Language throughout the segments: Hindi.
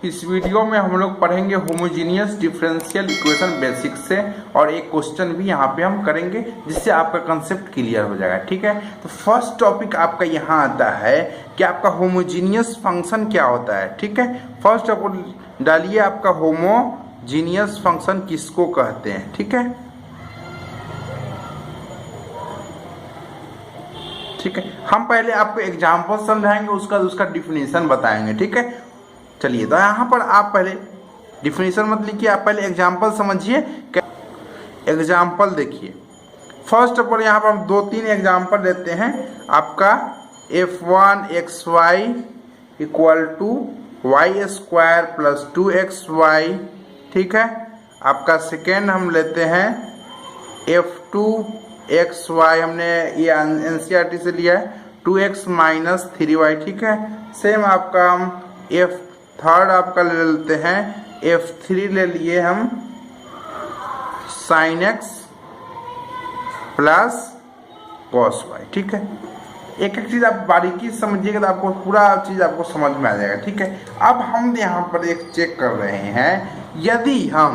इस वीडियो में हम लोग पढ़ेंगे होमोजीनियस डिफरेंशियल इक्वेशन बेसिक से, और एक क्वेश्चन भी यहाँ पे हम करेंगे जिससे आपका कंसेप्ट क्लियर हो जाएगा। ठीक है, तो फर्स्ट टॉपिक आपका यहाँ आता है कि आपका होमोजीनियस फंक्शन क्या होता है। ठीक है, फर्स्ट ऑफ ऑल डालिए आपका होमोजीनियस फंक्शन किसको कहते हैं। ठीक है, ठीक है, हम पहले आपको एग्जाम्पल समझाएंगे, उसका डिफिनीशन बताएंगे। ठीक है, चलिए, तो यहाँ पर आप पहले डिफिनीशन मत लिखिए, आप पहले एग्जाम्पल समझिए। एग्जाम्पल देखिए, फर्स्ट ऑफ ऑल यहाँ पर हम 2-3 एग्जाम्पल लेते हैं। आपका f1xy equal to y² plus 2xy। ठीक है, आपका सेकेंड हम लेते हैं f2xy, हमने ये एनसीईआरटी से लिया है, 2x माइनस 3y। ठीक है, सेम आपका हम थर्ड आपका ले लेते हैं, f3 ले लिए हम sin x plus cos y। ठीक है, एक एक चीज आप बारीकी समझिएगा तो आपको पूरा चीज आपको समझ में आ जाएगा। ठीक है, अब हम यहाँ पर एक चेक कर रहे हैं, यदि हम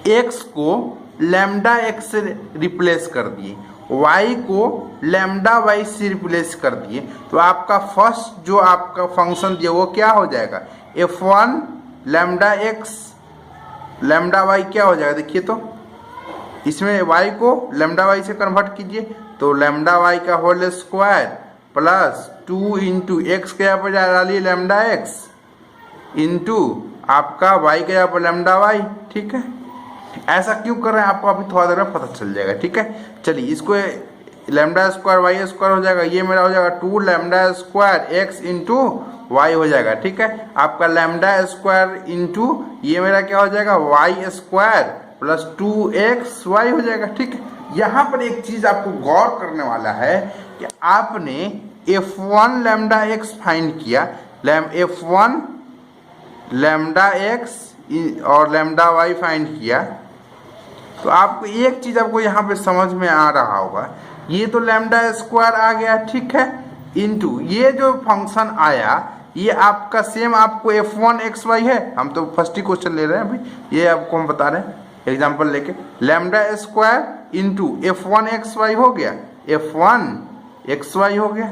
x को लैम्डा x से रिप्लेस कर दिए, y को लैम्डा y से रिप्लेस कर दिए, तो आपका फर्स्ट जो आपका फंक्शन दिया वो क्या हो जाएगा, f1 lambda x lambda y क्या हो जाएगा। देखिए तो इसमें y को लैम्डा y से कन्वर्ट कीजिए, तो लैम्डा y का whole square plus 2 into X के यहाँ पर डालिए लैम्डा x इंटू आपका y के यहाँ पर लैम्डा y। ठीक है, ऐसा क्यों कर रहे हैं आपको अभी थोड़ा देर में पता चल जाएगा। ठीक है, चलिए, इसको लैम्डा स्क्वायर वाई स्क्वायर हो जाएगा, ये मेरा हो जाएगा 2 lambda square X into Y हो जाएगा। ठीक है, आपका लैम्डा स्क्वायर इंटू ये मेरा क्या हो जाएगा, Y square plus 2x Y हो जाएगा। ठीक है, यहाँ पर एक चीज आपको गौर करने वाला है कि आपने f1 लैम्डा एक्स फाइंड किया, f1 लैम्डा एक्स और लैम्डा वाई फाइंड किया, तो आपको एक चीज आपको यहाँ पे समझ में आ रहा होगा, ये तो लैम्डा स्क्वायर आ गया। ठीक है, इनटू ये जो फंक्शन आया ये आपका सेम आपको f1xy है, हम तो फर्स्ट ही क्वेश्चन ले रहे हैं अभी, ये आपको हम बता रहे हैं एग्जांपल लेके, लैम्डा स्क्वायर इंटू f1xy हो गया, f1xy हो गया।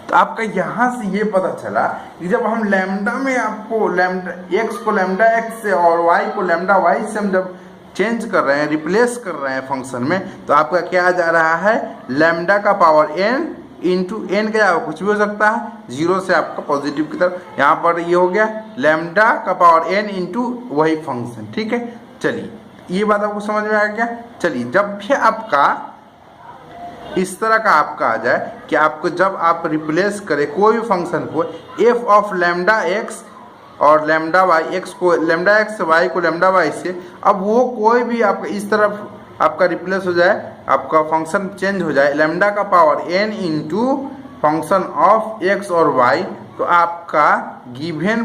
तो आपका यहाँ से ये पता चला कि जब हम लैम्डा में आपको लैम्डा x को लैम्डा x से और y को लैम्डा y से हम जब चेंज कर रहे हैं, रिप्लेस कर रहे हैं फंक्शन में, तो आपका क्या आ जा रहा है, लैम्डा का पावर n इंटू n का कुछ भी हो सकता है, 0 से आपका पॉजिटिव की तरफ, यहाँ पर ये हो गया लैम्डा का पावर n इंटू वही फंक्शन। ठीक है, चलिए, ये बात आपको समझ में आ गया। चलिए, जब भी आपका इस तरह का आपका आ जाए कि आपको जब आप रिप्लेस करें कोई भी फंक्शन को f ऑफ लैम्डा एक्स और लैम्डा वाई, एक्स को लैम्डा एक्स वाई को लैम्डा वाई से, अब वो कोई भी आपका इस तरफ आपका रिप्लेस हो जाए, आपका फंक्शन चेंज हो जाए, लैम्डा का power n into function of x और वाई, तो आपका given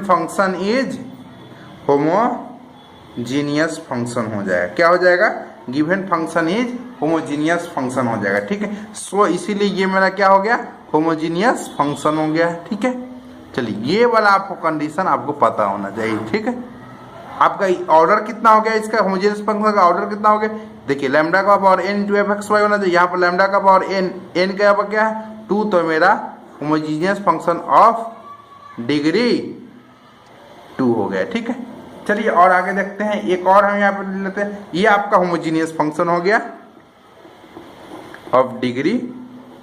function is homogeneous function हो जाएगा। क्या हो जाएगा, given function is homogeneous function हो जाएगा। ठीक है, सो इसीलिए ये मेरा क्या हो गया, होमोजीनियस फंक्शन हो गया। ठीक है, चलिए, ये वाला आपको कंडीशन आपको पता होना चाहिए। ठीक है, आपका ऑर्डर कितना हो गया, इसका होमोजीनियस फंक्शन का ऑर्डर कितना हो गया, देखिए लैम्डा का power n into f(x, y) होना चाहिए, यहाँ पर लैम्डा का पावर n का यहाँ पर क्या है 2, तो मेरा होमोजीनियस फंक्शन ऑफ डिग्री 2 हो गया। ठीक है, चलिए और आगे देखते हैं, एक और हम यहाँ पर लेते हैं, ये आपका होमोजीनियस फंक्शन हो गया ऑफ डिग्री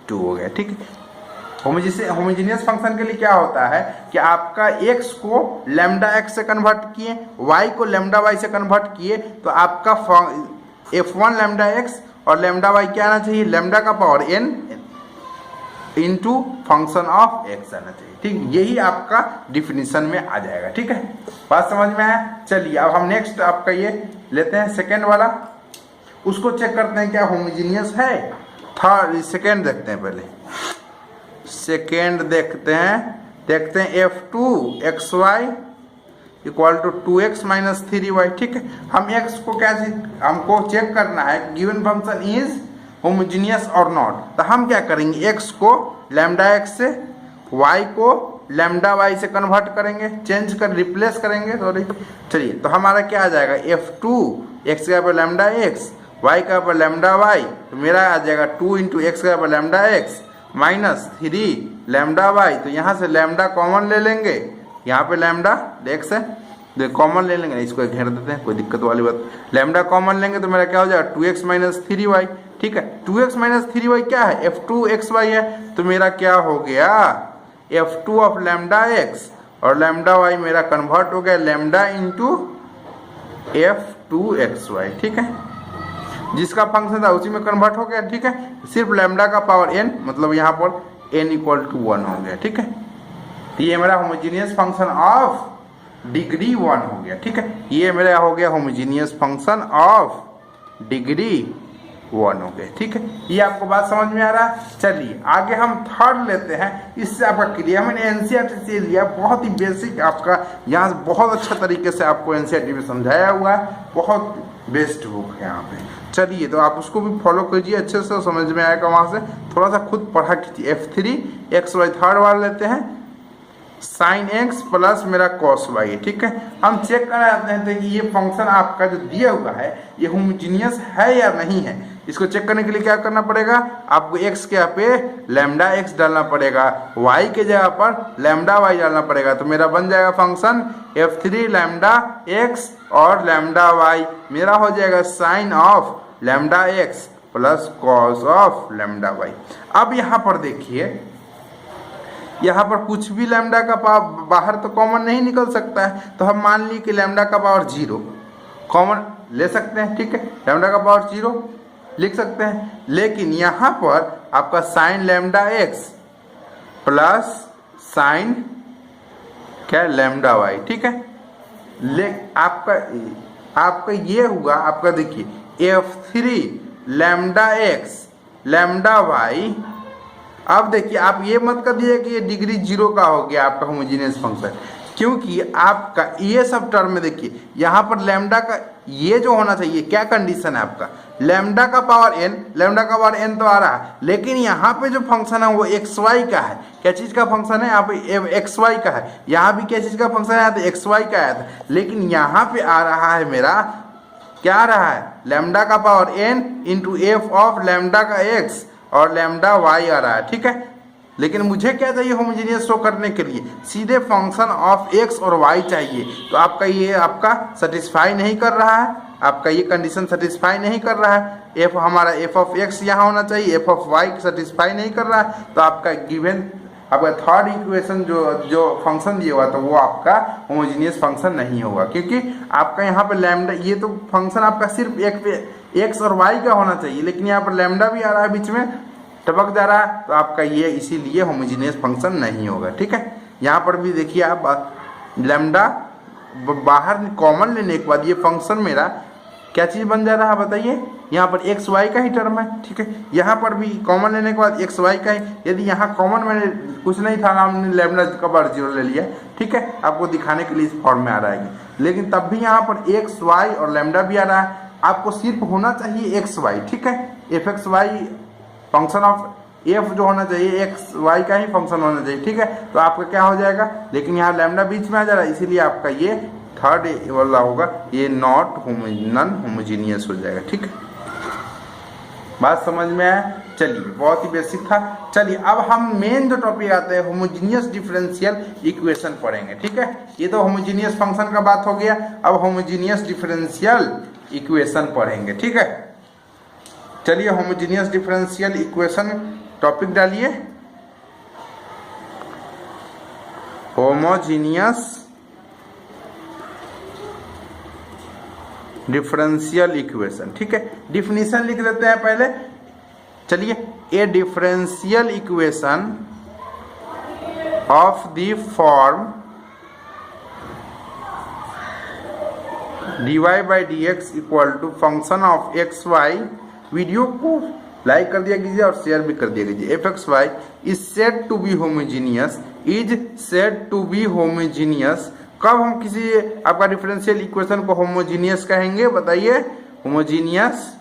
2 हो गया। ठीक है, होमोजीनियस फंक्शन के लिए क्या होता है कि आपका x को लैम्डा x से कन्वर्ट किए, y को लैम्डा y से कन्वर्ट किए, तो आपका f1 लैम्डा x और लैम्डा y क्या आना चाहिए, लैम्डा का power n into function of x आना चाहिए। ठीक, यही आपका डिफिनीशन में आ जाएगा। ठीक है, बात समझ में है। चलिए, अब हम नेक्स्ट आपका ये लेते हैं सेकेंड वाला, उसको चेक करते हैं क्या होमोजीनियस है। थर्ड सेकेंड देखते हैं, पहले सेकेंड देखते हैं f2xy equal to 2x minus 3y। ठीक है, हम x को कैसे हमको चेक करना है, गिवन फंक्शन इज होमोजीनियस और नॉट, तो हम क्या करेंगे, x को लैम्डा एक्स से, y को लैम्डा वाई से कन्वर्ट करेंगे, चेंज कर रिप्लेस करेंगे सॉरी। चलिए तो हमारा क्या आ जाएगा, F2 x का पर लैम्डा एक्स, y का पर लैम्डा वाई, तो मेरा आ जाएगा 2 इंटू एक्स का पर lambda X minus 3 lambda Y. तो यहाँ से लैम्डा कॉमन ले लेंगे, यहाँ पे लैम्डा एक्स है कॉमन ले लेंगे, इसको घेर देते हैं, कोई दिक्कत वाली बात। लैम्डा कॉमन लेंगे तो मेरा क्या हो जाएगा 2x माइनस 3y। ठीक है, 2x माइनस 3y क्या है, F2xy है, तो मेरा क्या हो गया F2 ऑफ लैम्डा एक्स और लैम्डा वाई मेरा कन्वर्ट हो गया लैम्डा इंटू F2xy। ठीक है, जिसका फंक्शन था उसी में कन्वर्ट हो गया। ठीक है, सिर्फ लैम्डा का पावर n, मतलब यहाँ पर n इक्वल टू 1 हो गया। ठीक है, तो ये मेरा होमोजीनियस फंक्शन ऑफ डिग्री 1 हो गया। ठीक है, ये मेरा हो गया होमोजीनियस फंक्शन ऑफ डिग्री 1 हो गया। ठीक है, ये आपको बात समझ में आ रहा है। चलिए आगे हम थर्ड लेते हैं, इससे आपका क्लियर, मैंने एनसीईआरटी से लिया, बहुत ही बेसिक आपका, यहाँ बहुत अच्छा तरीके से आपको एनसीईआरटी में समझाया हुआ है, बहुत बेस्ट बुक है यहाँ पे। चलिए तो आप उसको भी फॉलो कीजिए, अच्छे से समझ में आएगा, वहाँ से थोड़ा सा खुद पढ़ा कीजिए। F3xy थर्ड वाला लेते हैं, साइन एक्स प्लस मेरा कॉस वाई। ठीक है, हम चेक करना चाहते हैं कि ये फंक्शन आपका जो दिया हुआ है ये होमोजीनियस है या नहीं है। इसको चेक करने के लिए क्या करना पड़ेगा, आपको x के यहाँ पे लैम्डा x डालना पड़ेगा, y के जगह पर लैम्डा y डालना पड़ेगा, तो मेरा बन जाएगा फंक्शन F3 लैम्डा x और लैम्डा y, मेरा हो जाएगा sine of lambda x plus cos of lambda y। अब यहाँ पर देखिए, यहाँ पर कुछ भी लैम्डा का पावर बाहर तो कॉमन नहीं निकल सकता है, तो हम मान ली कि लैम्डा का पावर 0 कॉमन ले सकते हैं। ठीक है, लैम्डा का पावर 0 लिख सकते हैं, लेकिन यहाँ पर आपका sign lambda x plus sign क्या लैम्डा वाई। ठीक है, ले आपका ये हुआ, आपका देखिए F3 lambda x lambda Y. अब देखिए आप ये मत कर दिए कि ये डिग्री 0 का हो गया आपका होमोजीनियस फंक्शन, क्योंकि आपका ये सब टर्म में देखिए यहाँ पर लैम्डा का ये जो होना चाहिए, क्या कंडीशन है आपका, लैम्डा का पावर n, लैम्डा का पावर n तो आ रहा है, लेकिन यहाँ पे जो फंक्शन है वो xy का है। क्या चीज़ का फंक्शन है, यहाँ पे xy का है, यहाँ भी क्या चीज़ का फंक्शन है, तो xy का आया था, लेकिन यहाँ पे आ रहा है मेरा क्या आ रहा है, लैम्डा का power n into F of lambda का x और लैम्डा y आ रहा है। ठीक है, लेकिन मुझे क्या चाहिए होमोजीनियस शो करने के लिए, सीधे फंक्शन ऑफ x और y चाहिए, तो आपका ये आपका सेटिस्फाई नहीं कर रहा है, आपका ये कंडीशन सेटिस्फाई नहीं कर रहा है। f हमारा f ऑफ x यहाँ होना चाहिए, f ऑफ y सेटिस्फाई नहीं कर रहा है, तो आपका गिवन आपका थर्ड इक्वेशन जो फंक्शन दिया हुआ तो वो आपका होमोजीनियस फंक्शन नहीं होगा, क्योंकि आपका यहाँ पे लैम्डा, ये तो फंक्शन आपका सिर्फ x और y का होना चाहिए, लेकिन यहाँ पर लैम्डा भी आ रहा है बीच में टपक जा रहा है, तो आपका ये इसीलिए होमोजीनियस फंक्शन नहीं होगा। ठीक है, यहाँ पर भी देखिए आप लैम्डा बाहर कॉमन लेने के बाद ये फंक्शन मेरा क्या चीज़ बन जा रहा है बताइए, यहाँ पर एक्स वाई का ही टर्म है। ठीक है, यहाँ पर भी कॉमन लेने के बाद एक्स वाई का ही, यदि यहाँ कॉमन मैंने कुछ नहीं था, हमने लैम्डा का पावर 0 ले लिया। ठीक है, आपको दिखाने के लिए इस फॉर्म में आ रहा है, लेकिन तब भी यहाँ पर एक्स वाई और लैम्डा भी आ रहा है, आपको सिर्फ होना चाहिए एक्स वाई। ठीक है, F X Y function of F जो होना चाहिए एक्स वाई का ही फंक्शन होना चाहिए। ठीक है, तो आपका क्या हो जाएगा, लेकिन यहाँ लैम्डा बीच में आ जा रहा है, इसीलिए आपका ये थर्ड वाला होगा, ये नॉन होमोजीनियस हो जाएगा। ठीक है, बात समझ में आया। चलिए, बहुत ही बेसिक था। चलिए अब हम मेन जो टॉपिक आते हैं होमोजीनियस डिफरेंशियल इक्वेशन पढ़ेंगे। ठीक है, ये तो होमोजीनियस फंक्शन का बात हो गया, अब होमोजीनियस डिफरेंशियल इक्वेशन पढ़ेंगे। ठीक है, चलिए होमोजीनियस डिफरेंशियल इक्वेशन टॉपिक डालिए, होमोजीनियस डिफरेंशियल इक्वेशन। ठीक है, डिफिनीशन लिख देते हैं पहले। चलिए, a differential equation of the form dy by D X equal to function of X Y. Video को लाइक कर दिया कीजिए और शेयर भी कर दिया कीजिए। F X Y is said to be homogeneous, is said to be homogeneous. कब हम किसी आपका डिफरेंशियल इक्वेशन को होमोजीनियस कहेंगे बताइए, होमोजीनियस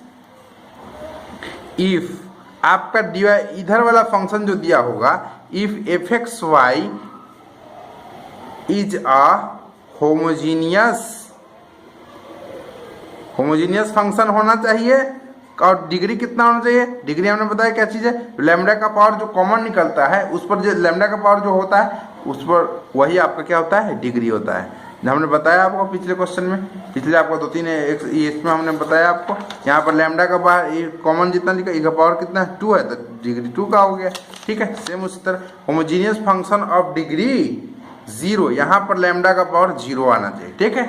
इफ आपका डिवाई इधर वाला फंक्शन जो दिया होगा, if F X Y is a homogeneous function होना चाहिए। और डिग्री कितना होना चाहिए? डिग्री हमने बताया क्या चीज़ है, लैम्डा का पावर जो कॉमन निकलता है उस पर जो लैम्डा का पावर जो होता है उस पर वही आपका क्या होता है, डिग्री होता है। हमने बताया आपको पिछले क्वेश्चन में, पिछले आपको 2-3 इसमें हमने बताया आपको, यहाँ पर लैम्डा का पावर कॉमन जितना लिखा, ई का पावर कितना है 2 है, तो डिग्री 2 का हो गया। ठीक है, सेम उसी तरह होमोजीनियस फंक्शन ऑफ डिग्री 0, यहाँ पर लैम्डा का पावर 0 आना चाहिए। ठीक है,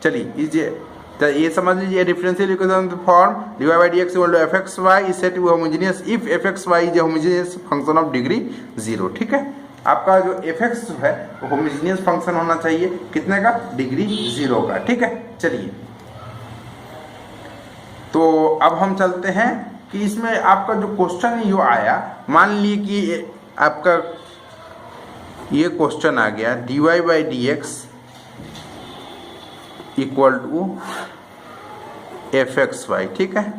चलिए तो ये समझ लीजिए differential equation form dy by dx equal to fxy is set to be homogeneous if fxy is homogeneous function of degree 0। ठीक है, आपका जो fx है वो होमोजेनियस फंक्शन होना चाहिए कितने का, डिग्री 0 का। ठीक है, चलिए तो अब हम चलते हैं कि इसमें आपका जो क्वेश्चन जो आया, मान लीजिए कि आपका ये क्वेश्चन आ गया dy by dx equal to F X Y. ठीक है,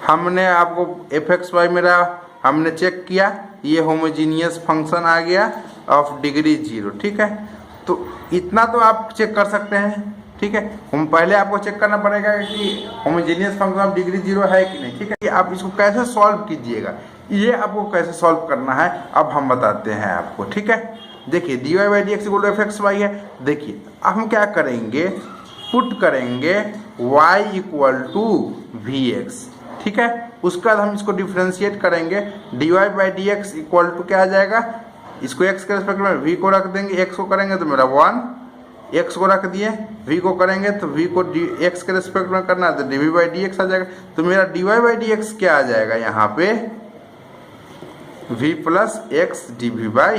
हमने आपको एफ एक्स वाई मेरा हमने चेक किया, ये होमोजीनियस फंक्शन आ गया ऑफ डिग्री 0। ठीक है, तो इतना तो आप चेक कर सकते हैं। ठीक है, हम पहले आपको चेक करना पड़ेगा कि होमोजीनियस फंक्शन ऑफ डिग्री 0 है कि नहीं। ठीक है, कि आप इसको कैसे सॉल्व कीजिएगा, ये आपको कैसे सॉल्व करना है अब हम बताते हैं आपको। ठीक है, देखिए dy by dx equal to F X Y है। देखिए अब हम क्या करेंगे, पुट करेंगे y equal to V X. ठीक है, उसके बाद हम इसको डिफ्रेंशिएट करेंगे, dy by dx equal to क्या आ जाएगा, इसको x के रेस्पेक्ट में v को रख देंगे, x को करेंगे तो मेरा 1, x को रख दिए, v को करेंगे तो v को x के रेस्पेक्ट में करना है तो dv by dx आ जाएगा। तो मेरा dy by dx क्या आ जाएगा यहाँ पे, v plus x dv by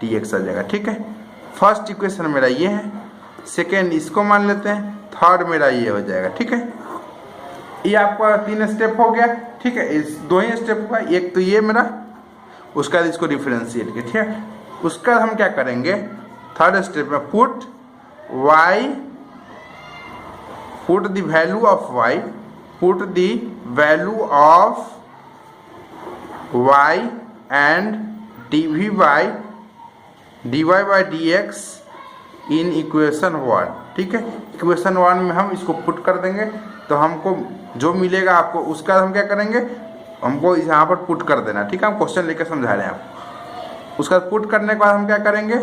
dx आ जाएगा। ठीक है, फर्स्ट इक्वेशन मेरा ये है, सेकेंड इसको मान लेते हैं, थर्ड मेरा ये हो जाएगा। ठीक है, ये आपका 3 स्टेप हो गया। ठीक है, इस 2 ही स्टेप का, एक तो ये मेरा, उसका बाद इसको डिफरेंशिएट किया। ठीक है, उसका हम क्या करेंगे, थर्ड स्टेप में put the value of y, put the value of y and dy by dx in equation 1। ठीक है, इक्वेशन 1 में हम इसको पुट कर देंगे तो हमको जो मिलेगा आपको, उसका हम क्या करेंगे, हमको यहाँ पर पुट कर देना। ठीक है, हम क्वेश्चन लेकर समझा रहे हैं आपको। उसका पुट करने के बाद हम क्या करेंगे,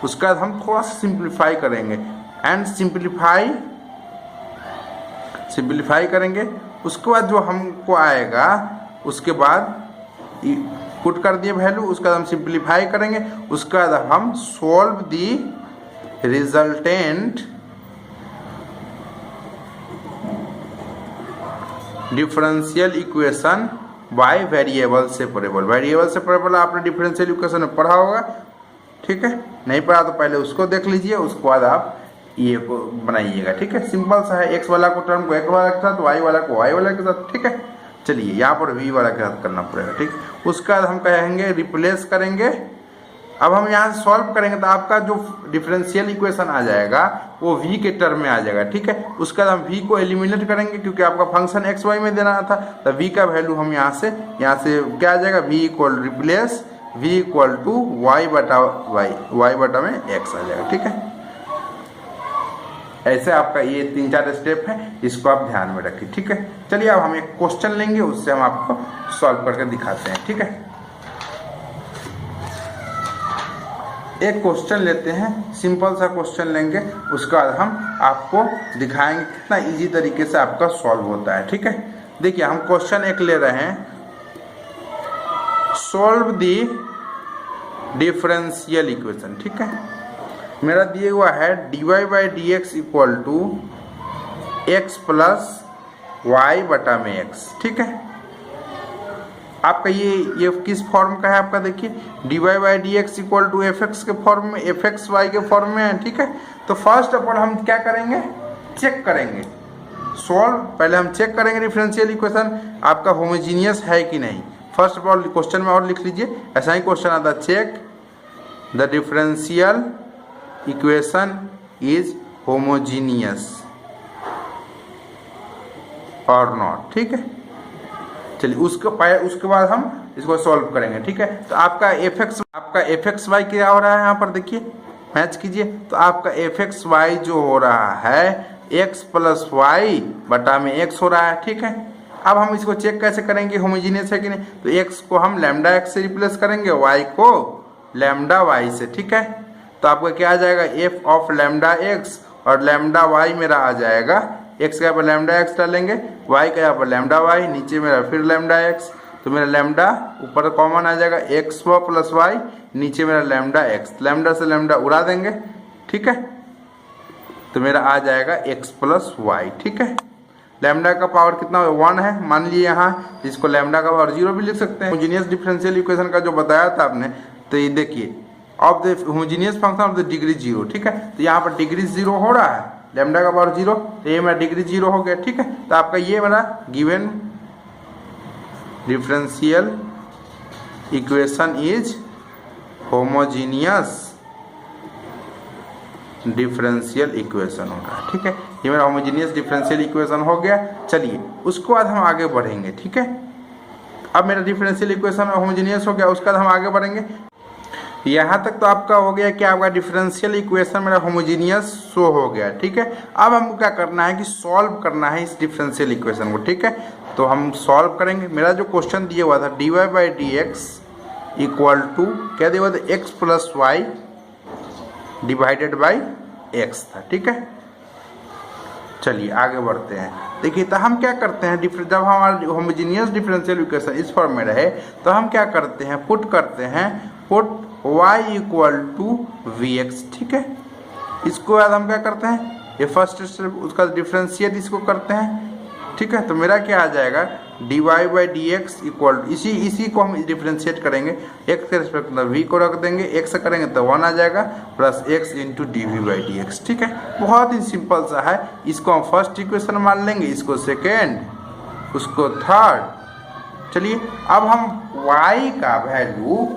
उसका बाद हम थोड़ा सा सिंप्लीफाई करेंगे एंड सिंप्लीफाई करेंगे। उसके बाद जो हमको आएगा, उसके बाद पुट कर दिए वैल्यू, उसके बाद हम सिंप्लीफाई करेंगे, उसके बाद हम solve the resultant differential equation by variable separable. Variable separable आपने डिफरेंशियल इक्वेशन में पढ़ा होगा। ठीक है, नहीं पढ़ा तो पहले उसको देख लीजिए, उसके बाद आप ये को बनाइएगा। ठीक है, सिंपल सा है, x वाला को टर्म को x वाला के साथ, y वाला को y वाला के साथ। ठीक है, चलिए यहाँ पर v वाला के साथ करना पड़ेगा। ठीक, उसका हम कहेंगे रिप्लेस करेंगे। अब हम यहाँ से सॉल्व करेंगे तो आपका जो डिफरेंशियल इक्वेशन आ जाएगा वो v के टर्म में आ जाएगा। ठीक है, उसका हम v को एलिमिनेट करेंगे क्योंकि आपका फंक्शन x y में देना था, तो v का वैल्यू हम यहाँ से क्या आ जाएगा, v equal replace v equal to y बटा में x आ जाएगा। ठीक है, ऐसे आपका ये 3-4 स्टेप है, इसको आप ध्यान में रखिए। ठीक है, चलिए अब हम एक क्वेश्चन लेंगे, उससे हम आपको सॉल्व करके दिखाते हैं। ठीक है, एक क्वेश्चन लेते हैं, सिंपल सा क्वेश्चन लेंगे, उसके बाद हम आपको दिखाएंगे कितना इजी तरीके से आपका सॉल्व होता है। ठीक है, देखिए हम क्वेश्चन एक ले रहे हैं, सॉल्व दी डिफरेंशियल इक्वेशन। ठीक है, मेरा दिए हुआ है dy by dx equal to x plus Y बटा में x। ठीक है, आपका ये किस फॉर्म का है आपका, देखिए dy by dx equal to fx के फॉर्म में, fxy के फॉर्म में है। ठीक है, तो फर्स्ट ऑफ ऑल हम क्या करेंगे, चेक करेंगे, सॉल्व पहले हम चेक करेंगे डिफरेंशियल इक्वेशन आपका होमोजीनियस है कि नहीं। फर्स्ट ऑफ ऑल क्वेश्चन में और लिख लीजिए, ऐसा ही क्वेश्चन आता है, check the differential equation is homogeneous. और नॉट, ठीक है। चलिए उसके बाद हम इसको सॉल्व करेंगे, ठीक है। तो आपका एफ एक्स वाई क्या हो रहा है, यहाँ पर देखिए मैच कीजिए। तो आपका एफ एक्स वाई जो हो रहा है एक्स प्लस वाई बटा में एक्स हो रहा है, ठीक है। अब हम इसको चेक कैसे करेंगे होमोजीनियस है कि नहीं। तो एक्स को हम लैम्डा एक्स से रिप्लेस करेंगे, वाई को लैम्डा वाई से, ठीक है। तो आपका क्या आ जाएगा, एफ ऑफ लैम्डा एक्स और लैम्डा वाई मेरा आ जाएगा। एक्स के यहाँ पर लैम्डा एक्स डालेंगे, वाई के यहाँ पर लैम्डा वाई, नीचे मेरा फिर लैम्डा एक्स। तो मेरा लैम्डा ऊपर कॉमन आ जाएगा, एक्स प्लस वाई, नीचे मेरा लैम्डा एक्स, लैम्डा से लैम्डा उड़ा देंगे, ठीक है। तो मेरा आ जाएगा एक्स प्लस वाई, ठीक है। लैम्डा का पावर कितना 1 है मान लिए यहाँ, इसको लैम्डा का पावर 0 भी लिख सकते हैं। होमोजेनियस डिफरेंशियल इक्वेशन का जो बताया था आपने, तो ये देखिए of the homogeneous function of the degree 0, ठीक है। तो यहाँ पर डिग्री 0 हो रहा है, लैम्डा का पावर 0, तो ये मेरा डिग्री 0 हो गया, ठीक है। तो आपका ये मेरा given differential equation is homogeneous differential equation होगा, ठीक है। ये मेरा होमोजीनियस डिफरेंशियल इक्वेशन हो गया। चलिए उसके बाद हम आगे बढ़ेंगे, ठीक है। अब मेरा डिफरेंशियल इक्वेशन होमोजीनियस हो गया, उसके बाद हम आगे बढ़ेंगे। यहाँ तक तो आपका हो गया कि आपका डिफरेंशियल इक्वेशन मेरा होमोजीनियस शो हो गया, ठीक है। अब हमको क्या करना है कि सॉल्व करना है इस डिफरेंशियल इक्वेशन को, ठीक है। तो हम सॉल्व करेंगे। मेरा जो क्वेश्चन दिया हुआ था dy by D X equal to क्या दिया हुआ था, X plus Y divided by X था, ठीक है। चलिए आगे बढ़ते हैं। देखिए तो हम क्या करते हैं, जब हमारा होमोजीनियस डिफरेंशियल इक्वेशन इस फॉर्म में रहे तो हम क्या करते हैं, put y equal to V X, ठीक है। इसको बाद हम क्या करते हैं, ये फर्स्ट स्टेप उसका डिफरेंशिएट इसको करते हैं, ठीक है। तो मेरा क्या आ जाएगा, dy by D X equal to इसी को हम डिफरेंशिएट करेंगे, x के रिस्पेक्ट में v को रख देंगे, x से करेंगे तो 1 आ जाएगा plus x into D V by D X, ठीक है। बहुत ही सिंपल सा है। इसको हम फर्स्ट इक्वेशन मान लेंगे, इसको सेकेंड, उसको थर्ड। चलिए अब हम y का वैल्यू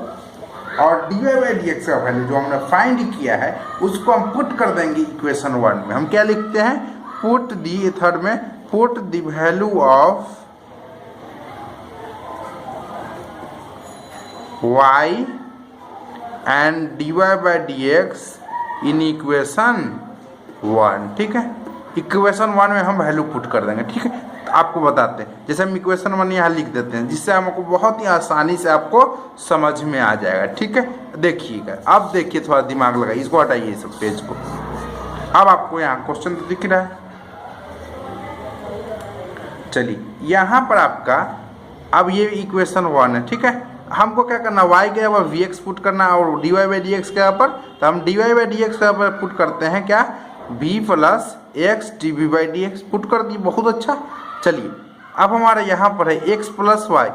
और dy बाई डी एक्स का वैल्यू जो हमने फाइंड किया है उसको हम पुट कर देंगे इक्वेशन 1 में। हम क्या लिखते हैं, पुट दी थर्ड में, put the value of y and dy by D x in equation 1, ठीक है। इक्वेशन 1 में हम वैल्यू पुट कर देंगे, ठीक है। तो आपको बताते हैं, जैसे हम इक्वेशन 1 यहाँ लिख देते हैं, जिससे हमको बहुत ही आसानी से आपको समझ में आ जाएगा, ठीक है। देखिएगा, अब देखिए थोड़ा दिमाग लगाइए, इसको हटाइए इस पेज को। अब आपको यहाँ क्वेश्चन तो दिख रहा है। चलिए यहाँ पर आपका अब ये इक्वेशन 1 है, ठीक है। हमको क्या करना, y के यहाँ पर वी एक्स पुट करना और dy बाई डी एक्स के यहाँ पर, तो हम dy बाई डी एक्स के यहाँ पर पुट करते हैं क्या, v plus X D V by D X put कर दी, बहुत अच्छा। चलिए अब हमारे यहाँ पर है x प्लस वाई,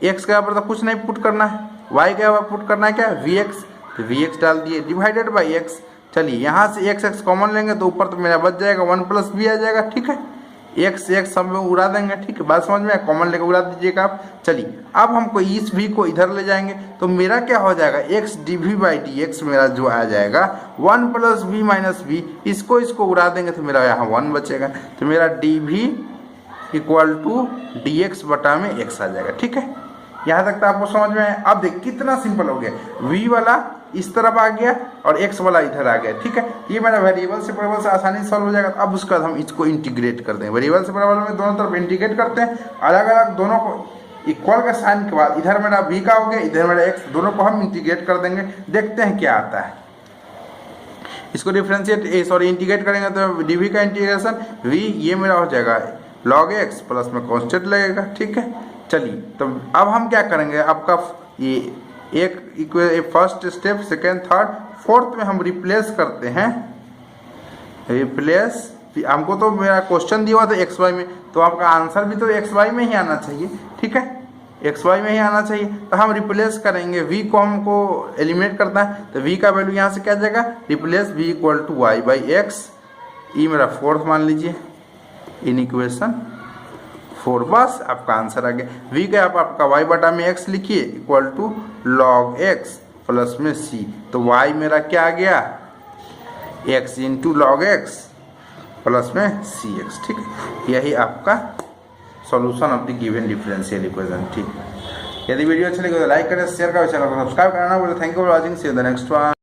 एक्स के यहाँ पर तो कुछ नहीं पुट करना है, y के यहाँ पर पुट करना है क्या, वी एक्स, तो वी एक्स डाल दिए डिवाइडेड बाई एक्स। चलिए यहाँ से x कॉमन लेंगे तो ऊपर तो मेरा बच जाएगा 1 प्लस बी आ जाएगा, ठीक है। x सब में उड़ा देंगे, ठीक है, बात समझ में, कॉमन लेकर उड़ा दीजिएगा आप। चलिए अब हमको इस v को इधर ले जाएंगे तो मेरा क्या हो जाएगा, x D V by D X मेरा जो आ जाएगा 1 प्लस बी माइनस बी, इसको उड़ा देंगे तो मेरा यहाँ 1 बचेगा। तो मेरा D V equal to D X बटा में x आ जाएगा, ठीक है। यहाँ तक तो आपको समझ में आया। अब देख कितना सिंपल हो गया, v वाला इस तरफ आ गया और x वाला इधर आ गया, ठीक है। ये मेरा वेरिएबल से वेरिएबल से आसानी से सॉल्व हो जाएगा। अब उसके बाद हम इसको इंटीग्रेट कर दें, वेरिएबल से वेरिएबल में दोनों तरफ इंटीग्रेट करते हैं, अलग अलग दोनों को इक्वल का साइन के बाद इधर मेरा v का हो गया, इधर मेरा x, दोनों को हम इंटीग्रेट कर देंगे, देखते हैं क्या आता है। इसको डिफरेंशिएट इंटीग्रेट करेंगे तो dv का इंटीग्रेशन v, ये मेरा हो जाएगा log x प्लस में कॉन्स्टेंट लगेगा, ठीक है। चलिए तो अब हम क्या करेंगे, आपका ये एक first step, second, third, fourth में हम रिप्लेस करते हैं। रिप्लेस, हमको तो मेरा क्वेश्चन दिया हुआ था एक्स वाई में, तो आपका आंसर भी तो एक्स वाई में ही आना चाहिए, ठीक है, एक्स वाई में ही आना चाहिए। तो हम रिप्लेस करेंगे, v को हमको एलिमिनेट करना है, तो v का वैल्यू यहाँ से क्या जाएगा, replace v equal to Y by X, ये मेरा फोर्थ मान लीजिए इन इक्वेशन 4, बस आपका आंसर आ गया। v का आपका y बटा में x लिखिए equal to log x plus में c, तो y मेरा क्या आ गया, x into log X plus में सी एक्स, ठीक है। यही आपका solution of the given differential equation. ठीक, यदि वीडियो अच्छी लगी तो लाइक करें, शेयर करें, चैनल को सब्सक्राइब करना बोले। Thank you for watching, see you the next one.